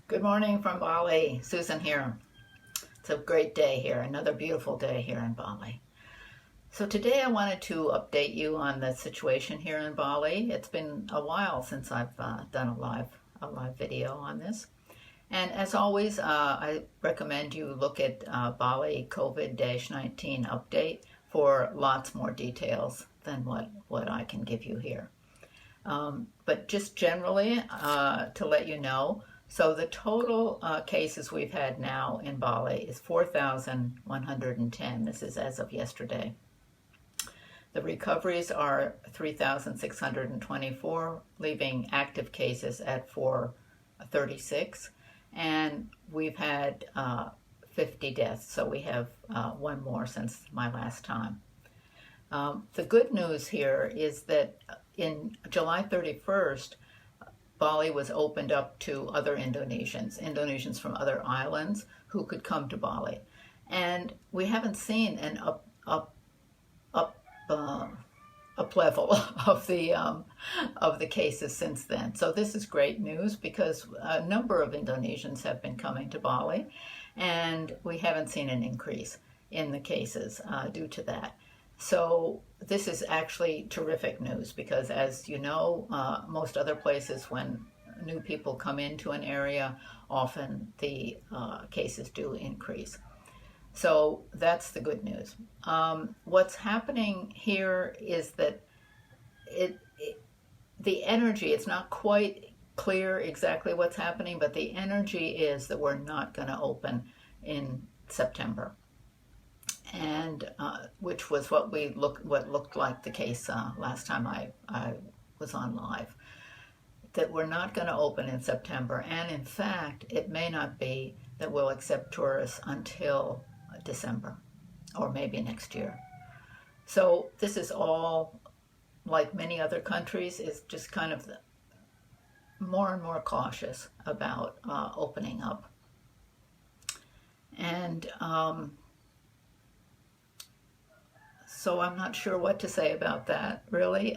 Good morning from Bali. Susan here. It's a great day here, another beautiful day here in Bali. So today I wanted to update you on the situation here in Bali. It's been a while since I've done a live video on this. And as always, I recommend you look at Bali COVID-19 update for lots more details than what I can give you here. But just generally, to let you know, so the total cases we've had now in Bali is 4,110. This is as of yesterday. The recoveries are 3,624, leaving active cases at 436. And we've had 50 deaths, so we have one more since my last time. The good news here is that in July 31st, Bali was opened up to other Indonesians from other islands who could come to Bali. And we haven't seen an up level of the cases since then. So this is great news because a number of Indonesians have been coming to Bali, and we haven't seen an increase in the cases due to that. So this is actually terrific news because, as you know, most other places, when new people come into an area, often the cases do increase. So that's the good news. What's happening here is that the energy, it's not quite clear exactly what's happening, but the energy is that we're not going to open in September. And which was what looked like the case last time I was on live, that we're not going to open in September, and in fact it may not be that we'll accept tourists until December or maybe next year. So this is all, like many other countries, is just kind of more and more cautious about opening up. And so I'm not sure what to say about that, really.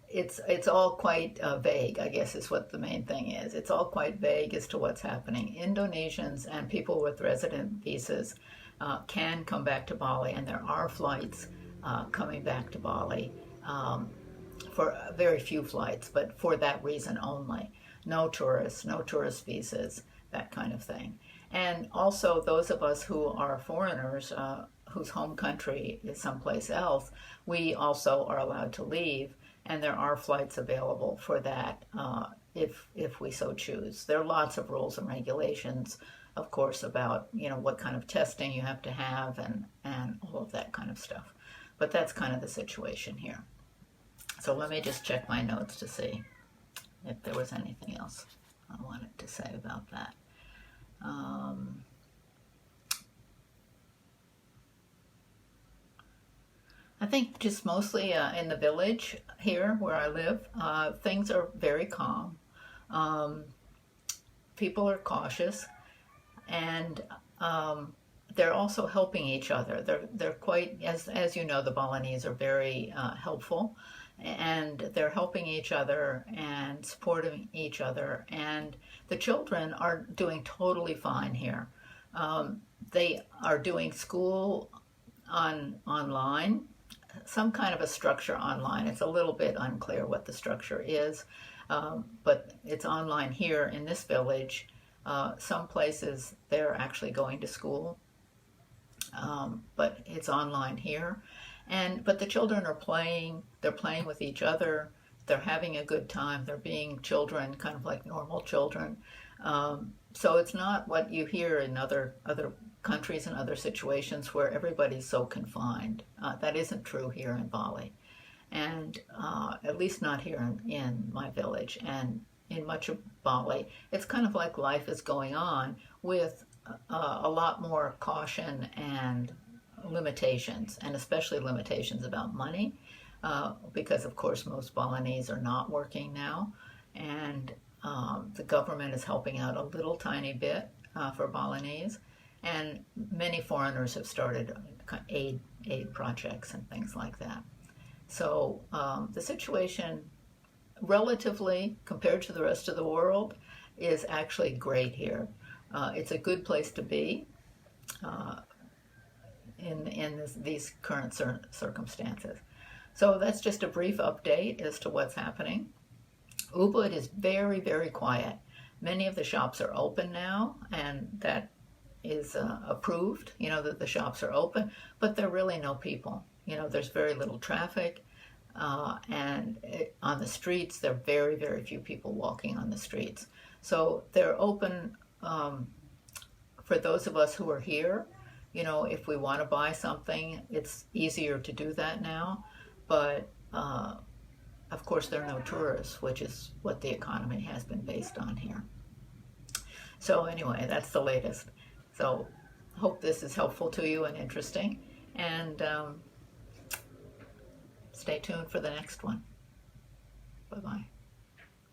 It's all quite vague, I guess, is what the main thing is. It's all quite vague as to what's happening. Indonesians and people with resident visas can come back to Bali, and there are flights coming back to Bali, for very few flights, but for that reason only. No tourists, no tourist visas, that kind of thing. And also those of us who are foreigners, whose home country is someplace else, we also are allowed to leave, and there are flights available for that if we so choose. There are lots of rules and regulations, of course, about what kind of testing you have to have and all of that kind of stuff. But that's kind of the situation here. So let me just check my notes to see if there was anything else I wanted to say about that. I think just mostly in the village here where I live, things are very calm. People are cautious, and they're also helping each other. They're quite, as you know, the Balinese are very helpful, and they're helping each other and supporting each other. And the children are doing totally fine here. They are doing school online. Some kind of a structure online. It's a little bit unclear what the structure is, but it's online here in this village. Some places they're actually going to school, but it's online here. But the children are playing. They're playing with each other. They're having a good time. They're being children, kind of like normal children. So it's not what you hear in other countries and other situations where everybody's so confined. That isn't true here in Bali, and at least not here in my village. And in much of Bali, it's kind of like life is going on with a lot more caution and limitations, and especially limitations about money, because of course most Balinese are not working now, and the government is helping out a little tiny bit for Balinese. And many foreigners have started aid projects and things like that. So the situation, relatively compared to the rest of the world, is actually great here. It's a good place to be in these current circumstances. So that's just a brief update as to what's happening. Ubud is very, very quiet. Many of the shops are open now, and that is approved, that the shops are open, but there are really no people. There's very little traffic, and on the streets, there are very, very few people walking on the streets. So they're open for those of us who are here. If we want to buy something, it's easier to do that now, but of course, there are no tourists, which is what the economy has been based on here. So anyway, that's the latest. So hope this is helpful to you and interesting. And stay tuned for the next one. Bye-bye.